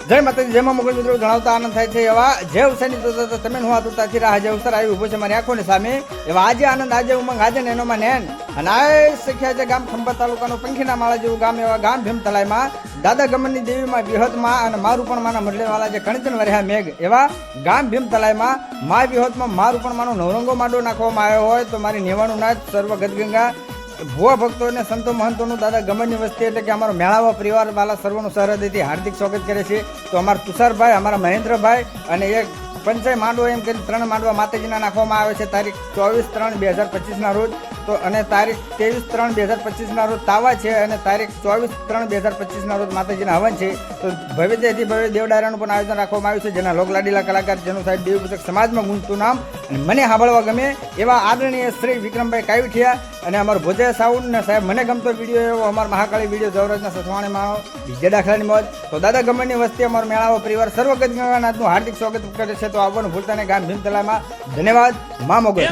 જય માતાજી, જય માં મોગલ મિત્રો, જણાવતા આનંદ થાય છે એવા જે અવસરની તો તમે હું આતુરતાથી રાહ જે અવસર આવી ઉભો છે મારી આંખોની સામે એવા આજે આનંદ, આજે ઉમંગ, આજે નેનોમાં નેન અને આ શીખ્યા છે ગામ ખંભાત તાલુકાનું પંખીના માળા જેવું ગામ એવા ગામ ભીમતલાઈમાં દાદા ગમનની દેવીમાં વિહતમાં અને મારુપણ માના મડલેવાળા જે કણચન વર્યા મેઘ એવા ગામ ભીમતલાઈમાં મા વિહતમાં મારુપણ માનો નવરંગો માંડો નાખવામાં આવ્યો હોય તો મારી નેવાણું નાથ સર્વ ગદગંગા ભુવા ભક્તો અને સંતો મહંતોનું દાદા ગમનની વસ્તી એટલે કે અમારો મેળાવા પરિવાર વાળા સર્વનું સરહદેથી હાર્દિક સ્વાગત કરે છે. તો અમારા તુષારભાઈ, અમારા મહેન્દ્રભાઈ અને એક પંચાય માંડવો એમ કરી 3 માંડવા માતાજીના નાખવામાં આવે છે તારીખ 24/3/2025 રોજ. તો અને તારીખ 23/3/2025 રોજ તાવા છે અને તારીખ 24/3/2025 રોજ માતાજીના હવન છે. તો ભવ્યથી ભવ્ય દેવડારાનું પણ આયોજન રાખવામાં આવ્યું છે જેના લોકલાડીલા કલાકાર જેનું સાહેબ દેવપૂજક સમાજમાં ગુંજતું નામ અને મને સાંભળવા ગમે એવા આદરણીય શ્રી વિક્રમભાઈ કાવીઠિયા અને અમારો ભોજે સાઉન્ડ ને સાહેબ મને ગમતો વિડીયો એવો અમારો મહાકાળી વિડીયો જવરાજના સસવાણીમાં બીજે દાખલાની મોજ. તો દાદા ગમનની વસ્તી અમારો મેળાવો પરિવાર સર્વગત ગંગાનાથનું હાર્દિક સ્વાગત કરે છે. તો આવવાનું ભૂલતા ને ગામ ભીમતલાઈમાં. ધન્યવાદ. મા મોગલ.